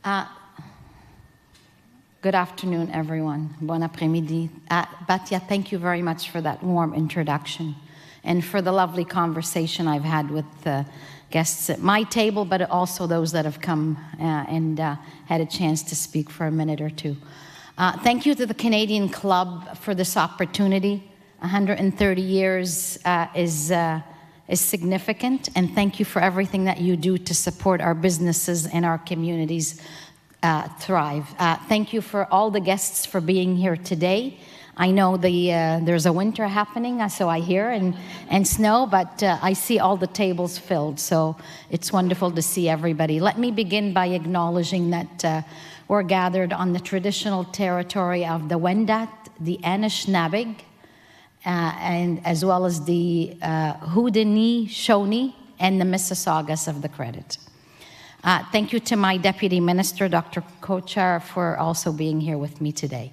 Good afternoon, everyone. Bon après-midi. Batya, thank you very much for that warm introduction and for the lovely conversation I've had with the guests at my table, but also those that have come and had a chance to speak for a minute or two. Thank you to the Canadian Club for this opportunity. 130 years is significant, and thank you for everything that you do to support our businesses and our communities thrive. Thank you for all the guests for being here today. I know there's a winter happening, so I hear, and snow, but I see all the tables filled, so it's wonderful to see everybody. Let me begin by acknowledging that we're gathered on the traditional territory of the Wendat, the Anishinaabe, and as well as the Haudenosaunee and the Mississaugas of the Credit. Thank you to my Deputy Minister, Dr. Kochar, for also being here with me today.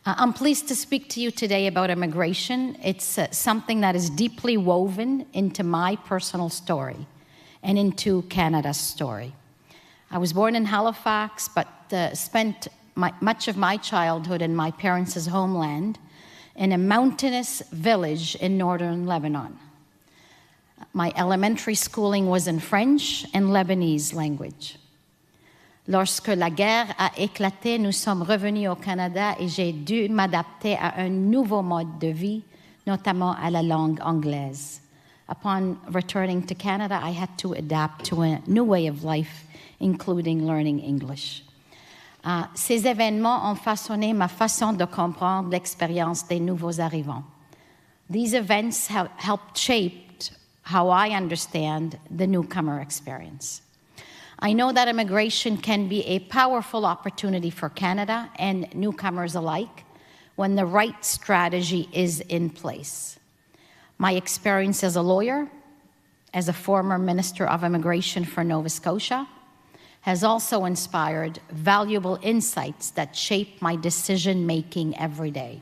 I'm pleased to speak to you today about immigration. It's something that is deeply woven into my personal story and into Canada's story. I was born in Halifax, but spent much of my childhood in my parents' homeland in a mountainous village in northern Lebanon. My elementary schooling was in French and Lebanese language. Lorsque la guerre a éclaté, nous sommes revenus au Canada et j'ai dû m'adapter à un nouveau mode de vie, notamment à la langue anglaise. Upon returning to Canada, I had to adapt to a new way of life, including learning English. Ces événements ont façonné ma façon de comprendre l'expérience des nouveaux arrivants. These events have helped shape how I understand the newcomer experience. I know that immigration can be a powerful opportunity for Canada and newcomers alike when the right strategy is in place. My experience as a lawyer, as a former Minister of Immigration for Nova Scotia, has also inspired valuable insights that shape my decision-making every day.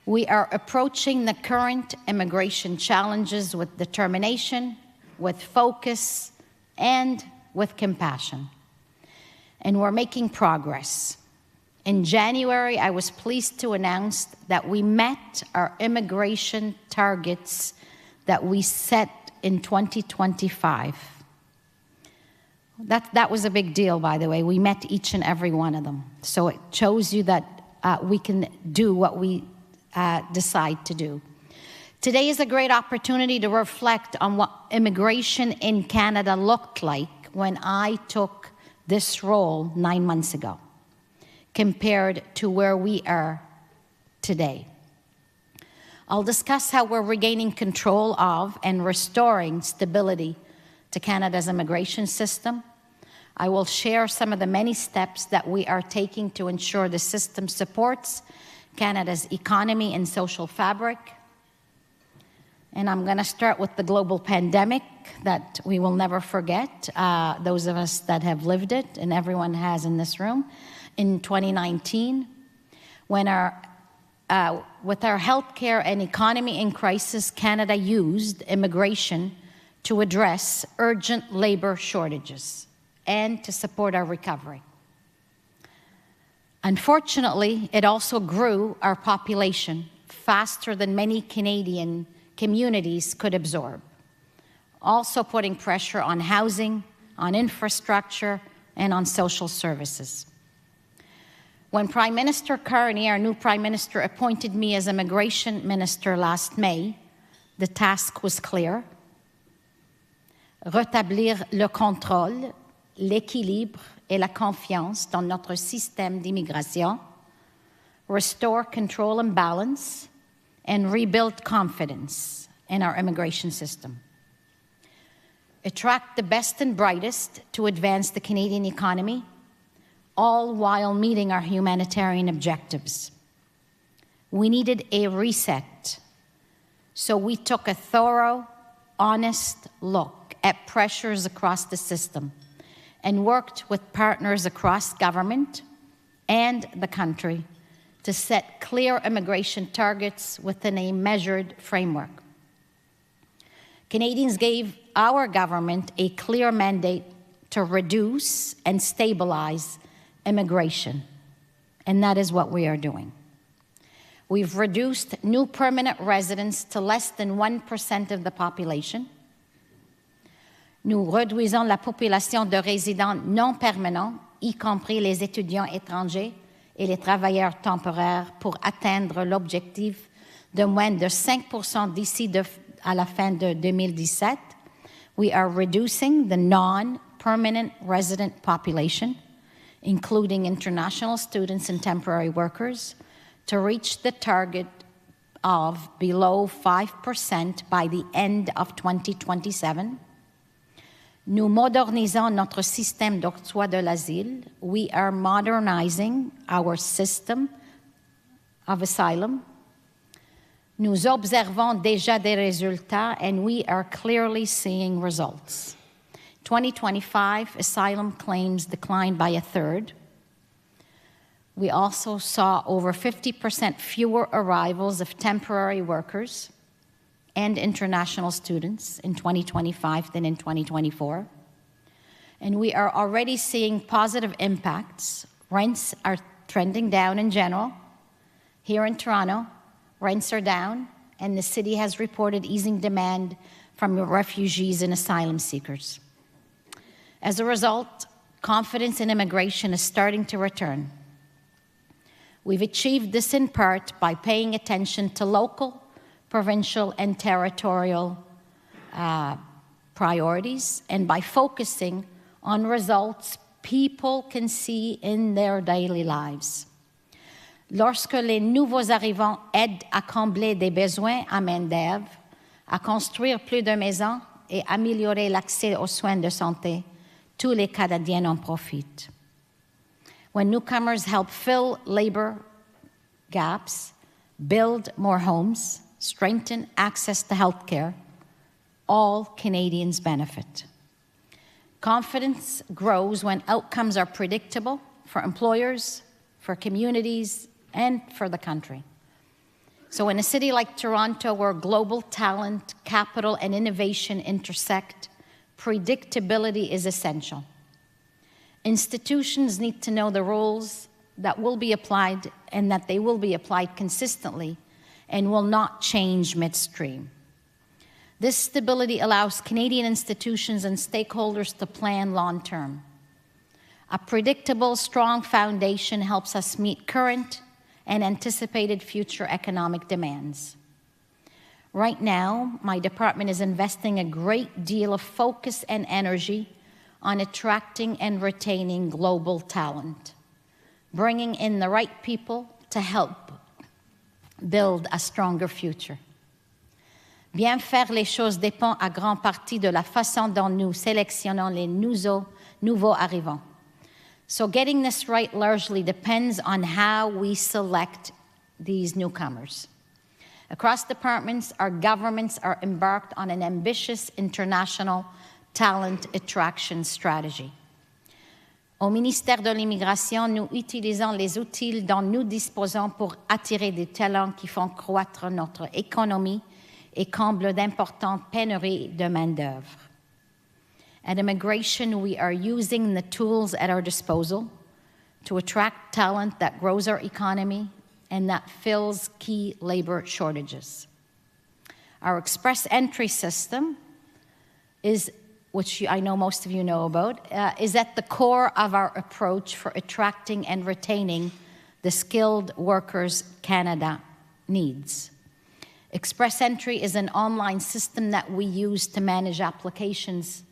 We are approaching the current immigration challenges with determination, with focus, and with compassion. And we're making progress. In January, I was pleased to announce that we met our immigration targets that we set in 2025. That was a big deal, by the way. We met each and every one of them. So it shows you that we can do what we decide to do. Today is a great opportunity to reflect on what immigration in Canada looked like when I took this role 9 months ago, compared to where we are today. I'll discuss how we're regaining control of and restoring stability to Canada's immigration system. I will share some of the many steps that we are taking to ensure the system supports Canada's economy and social fabric. And I'm going to start with the global pandemic that we will never forget, those of us that have lived it, and everyone has in this room, in 2019, when with our healthcare and economy in crisis, Canada used immigration to address urgent labor shortages and to support our recovery. Unfortunately, it also grew our population faster than many Canadian communities could absorb, also putting pressure on housing, on infrastructure, and on social services. When Prime Minister Carney, our new Prime Minister, appointed me as Immigration Minister last May, the task was clear: rétablir le contrôle, l'équilibre et la confiance dans notre système d'immigration, restore control and balance, and rebuild confidence in our immigration system. Attract the best and brightest to advance the Canadian economy, all while meeting our humanitarian objectives. We needed a reset, so we took a thorough, honest look at pressures across the system and worked with partners across government and the country to set clear immigration targets within a measured framework. Canadians gave our government a clear mandate to to reduce and stabilize immigration. And that is what we are doing. We've reduced new permanent residents to less than 1% of the population. Nous réduisons la population de résidents non permanents, y compris les étudiants étrangers et les travailleurs temporaires, pour atteindre l'objectif de moins de 5% d'ici à la fin de 2017. We are reducing the non-permanent resident population, including international students and temporary workers, to reach the target of below 5% by the end of 2027. Nous modernisons notre système d'octroi de l'asile. We are modernizing our system of asylum. Nous observons déjà des résultats, and we are clearly seeing results. 2025, asylum claims declined by a third. We also saw over 50% fewer arrivals of temporary workers and international students in 2025 than in 2024. And we are already seeing positive impacts. Rents are trending down in general. Here in Toronto, rents are down, and the city has reported easing demand from refugees and asylum seekers. As a result, confidence in immigration is starting to return. We've achieved this in part by paying attention to local, provincial, and territorial priorities, and by focusing on results people can see in their daily lives. Lorsque les nouveaux arrivants aident à combler des besoins en main-d'œuvre, à construire plus de maisons et améliorer l'accès aux soins de santé, tous les Canadiens en profitent. When newcomers help fill labor gaps, build more homes, strengthen access to health care, all Canadians benefit. Confidence grows when outcomes are predictable for employers, for communities, and for the country. So in a city like Toronto, where global talent, capital, and innovation intersect, predictability is essential. Institutions need to know the rules that will be applied and that they will be applied consistently and will not change midstream. This stability allows Canadian institutions and stakeholders to plan long-term. A predictable, strong foundation helps us meet current and anticipated future economic demands. Right now, my department is investing a great deal of focus and energy on attracting and retaining global talent, bringing in the right people to help build a stronger future. Bien faire les choses dépend à grande partie de la façon dont nous sélectionnons les nouveaux arrivants. So getting this right largely depends on how we select these newcomers. Across departments, our governments are embarked on an ambitious international talent attraction strategy. Au ministère de l'Immigration, nous utilisons les outils dont nous disposons pour attirer des talents qui font croître notre économie et comblent d'importantes pénuries de main-d'œuvre. At Immigration, we are using the tools at our disposal to attract talent that grows our economy and that fills key labor shortages. Our express entry system is, which I know most of you know about, is at the core of our approach for attracting and retaining the skilled workers Canada needs. Express Entry is an online system that we use to manage applications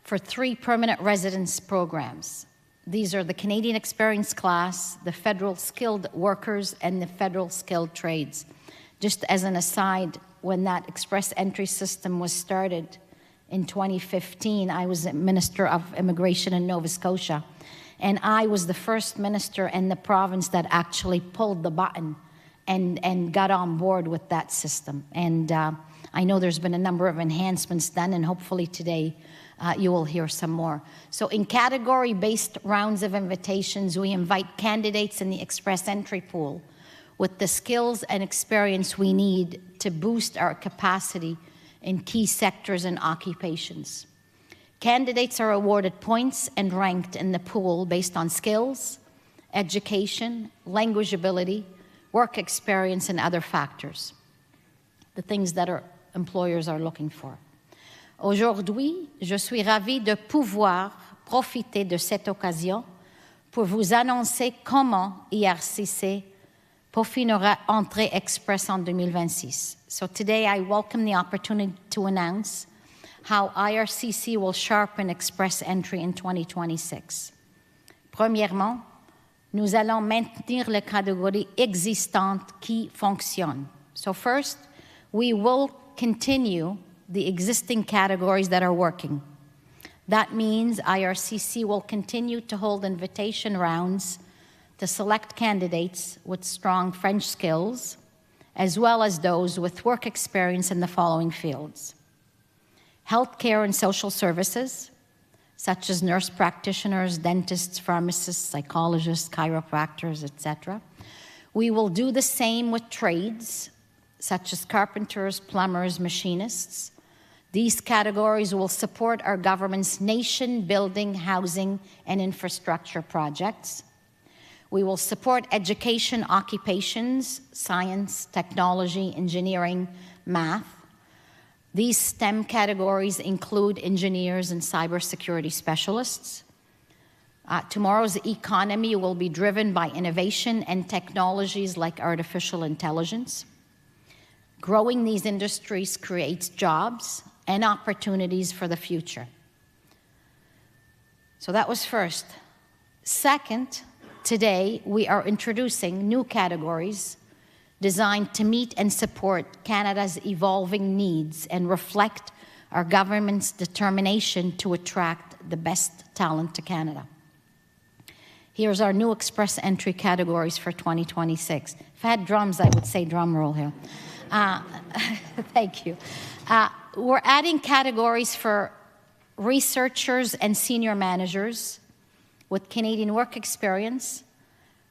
for 3 permanent residence programs. These are the Canadian Experience Class, the Federal Skilled Workers, and the Federal Skilled Trades. Just as an aside, when that Express Entry system was started in 2015, I was Minister of Immigration in Nova Scotia, and I was the first minister in the province that actually pulled the button and got on board with that system. And I know there's been a number of enhancements done, and hopefully today you will hear some more. So in category-based rounds of invitations, we invite candidates in the Express Entry pool with the skills and experience we need to boost our capacity in key sectors and occupations. Candidates are awarded points and ranked in the pool based on skills, education, language ability, work experience, and other factors, the things that our employers are looking for. Aujourd'hui, je suis ravie de pouvoir profiter de cette occasion pour vous annoncer comment IRCC peaufinera Entrée Express en 2026. So today I welcome the opportunity to announce how IRCC will sharpen Express Entry in 2026. Premièrement, nous allons maintenir les catégories existantes qui fonctionnent. So first, we will continue the existing categories that are working. That means IRCC will continue to hold invitation rounds to select candidates with strong French skills, as well as those with work experience in the following fields: healthcare and social services, such as nurse practitioners, dentists, pharmacists, psychologists, chiropractors, etc. We will do the same with trades, such as carpenters, plumbers, machinists. These categories will support our government's nation-building, housing, and infrastructure projects. We will support education occupations, science, technology, engineering, math. These STEM categories include engineers and cybersecurity specialists. Tomorrow's economy will be driven by innovation and technologies like artificial intelligence. Growing these industries creates jobs and opportunities for the future. So that was first. Second, today we are introducing new categories designed to meet and support Canada's evolving needs and reflect our government's determination to attract the best talent to Canada. Here's our new Express Entry categories for 2026. If I had drums, I would say drum roll here. Thank you. We're adding categories for researchers and senior managers with Canadian work experience,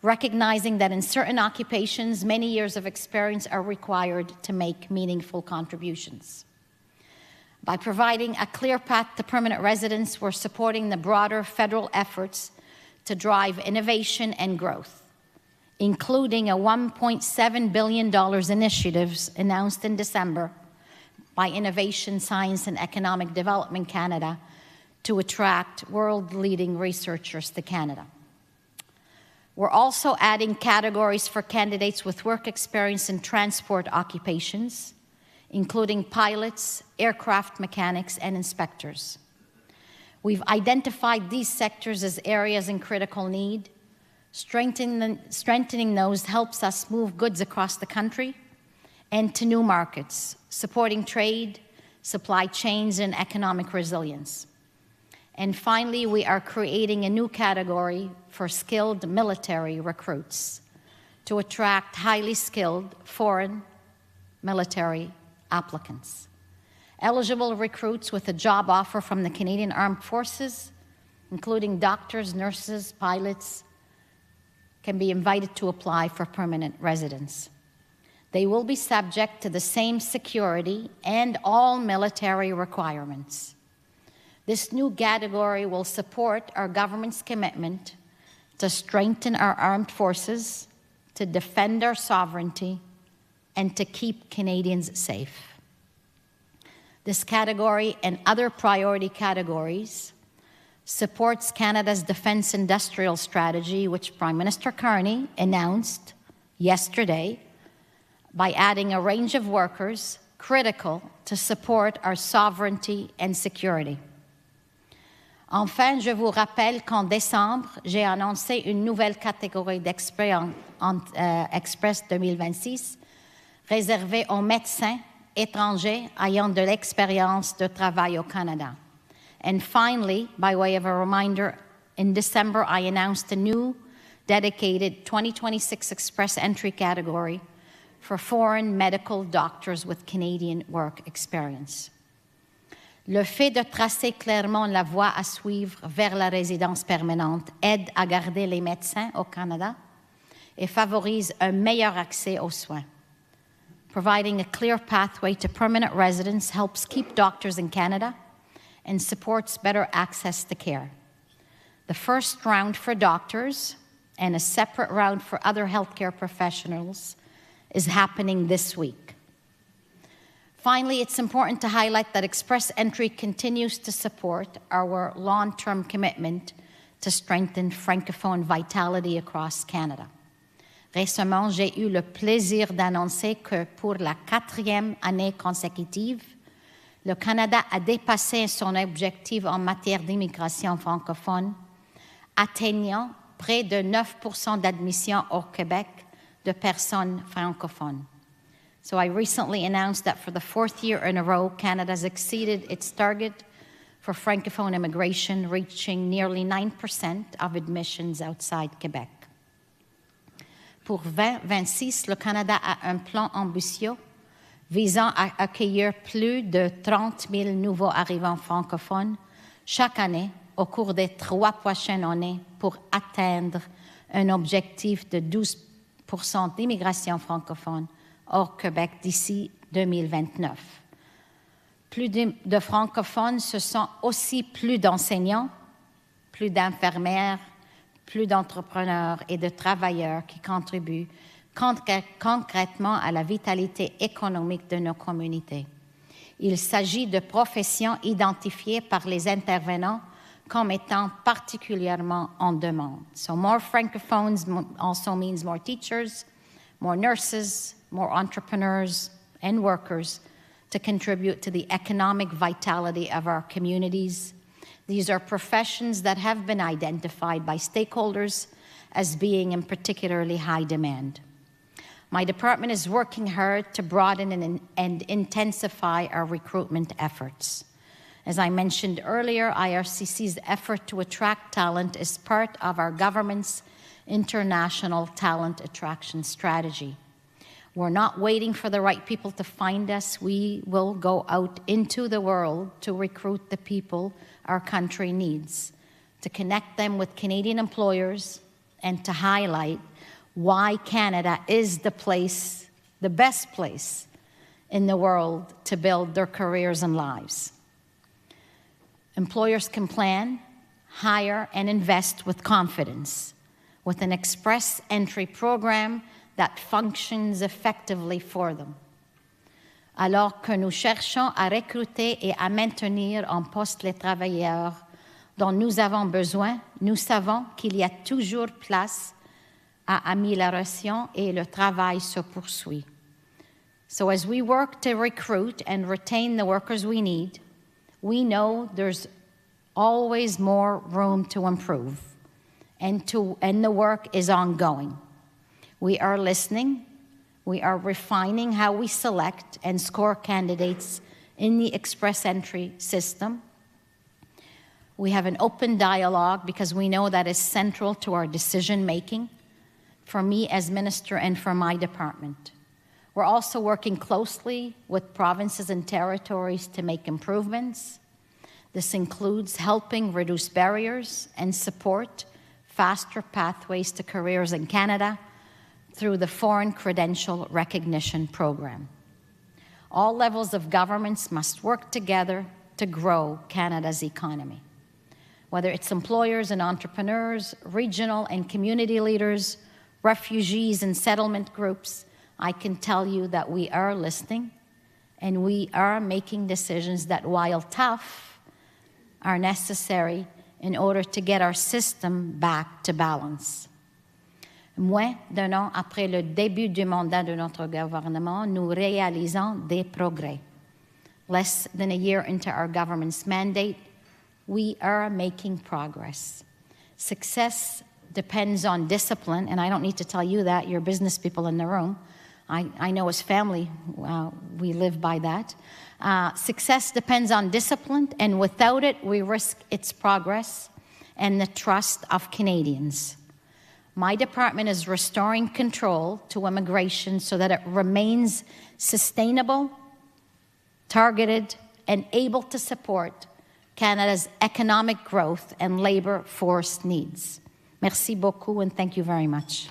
recognizing that in certain occupations, many years of experience are required to make meaningful contributions. By providing a clear path to permanent residence, we're supporting the broader federal efforts to drive innovation and growth, including a $1.7 billion initiatives announced in December by Innovation, Science and Economic Development Canada to attract world-leading researchers to Canada. We're also adding categories for candidates with work experience in transport occupations, including pilots, aircraft mechanics, and inspectors. We've identified these sectors as areas in critical need. Strengthening those helps us move goods across the country and to new markets, supporting trade, supply chains, and economic resilience. And finally, we are creating a new category for skilled military recruits to attract highly skilled foreign military applicants. Eligible recruits with a job offer from the Canadian Armed Forces, including doctors, nurses, pilots, can be invited to apply for permanent residence. They will be subject to the same security and all military requirements. This new category will support our government's commitment to strengthen our armed forces, to defend our sovereignty, and to keep Canadians safe. This category and other priority categories supports Canada's defense industrial strategy, which Prime Minister Carney announced yesterday, by adding a range of workers critical to support our sovereignty and security. Enfin, je vous rappelle qu'en décembre, j'ai annoncé une nouvelle catégorie d'Express 2026 réservée aux médecins étrangers ayant de l'expérience de travail au Canada. And finally, by way of a reminder, in December, I announced a new dedicated 2026 Express Entry category for foreign medical doctors with Canadian work experience. Le fait de tracer clairement la voie à suivre vers la résidence permanente aide à garder les médecins au Canada et favorise un meilleur accès aux soins. Providing a clear pathway to permanent residence helps keep doctors in Canada and supports better access to care. The first round for doctors and a separate round for other healthcare professionals is happening this week. Finally, it's important to highlight that Express Entry continues to support our long-term commitment to strengthen Francophone vitality across Canada. Récemment, j'ai eu le plaisir d'annoncer que pour la 4e année consécutive, le Canada a dépassé son objectif en matière d'immigration francophone, atteignant près de 9% d'admission au Québec de personnes francophones. So I recently announced that for the 4th year in a row, Canada has exceeded its target for Francophone immigration, reaching nearly 9% of admissions outside Quebec. Pour 2026, le Canada a un plan ambitieux visant à accueillir plus de 30 000 nouveaux arrivants francophones chaque année au cours des 3 prochaines années pour atteindre un objectif de 12% d'immigration francophone hors Québec d'ici 2029. Plus de francophones, ce sont aussi plus d'enseignants, plus d'infirmières, plus d'entrepreneurs et de travailleurs qui contribuent concrètement à la vitalité économique de nos communautés. Il s'agit de professions identifiées par les intervenants comme étant particulièrement en demande. So more francophones also means more teachers, more nurses, more entrepreneurs and workers to contribute to the economic vitality of our communities. These are professions that have been identified by stakeholders as being in particularly high demand. My department is working hard to broaden and intensify our recruitment efforts. As I mentioned earlier, IRCC's effort to attract talent is part of our government's international talent attraction strategy. We're not waiting for the right people to find us. We will go out into the world to recruit the people our country needs, to connect them with Canadian employers, and to highlight why Canada is the place, the best place in the world to build their careers and lives. Employers can plan, hire, and invest with confidence with an Express Entry program that functions effectively for them. Alors que nous cherchons à recruter et à maintenir en poste les travailleurs dont nous avons besoin, nous savons qu'il y a toujours place à amélioration et le travail se poursuit. So as we work to recruit and retain the workers we need, we know there's always more room to improve, and the work is ongoing. We are listening. We are refining how we select and score candidates in the Express Entry system. We have an open dialogue because we know that is central to our decision-making, for me as minister and for my department. We're also working closely with provinces and territories to make improvements. This includes helping reduce barriers and support faster pathways to careers in Canada through the Foreign Credential Recognition Program. All levels of governments must work together to grow Canada's economy. Whether it's employers and entrepreneurs, regional and community leaders, refugees and settlement groups, I can tell you that we are listening and we are making decisions that, while tough, are necessary in order to get our system back to balance. Moins d'un an après le début du mandat de notre gouvernement, nous réalisons des progrès. Less than a year into our government's mandate, we are making progress. Success depends on discipline, and I don't need to tell you that, you're business people in the room. I know as family, we live by that. Success depends on discipline, and without it, we risk its progress and the trust of Canadians. My department is restoring control to immigration so that it remains sustainable, targeted, and able to support Canada's economic growth and labor force needs. Merci beaucoup, and thank you very much.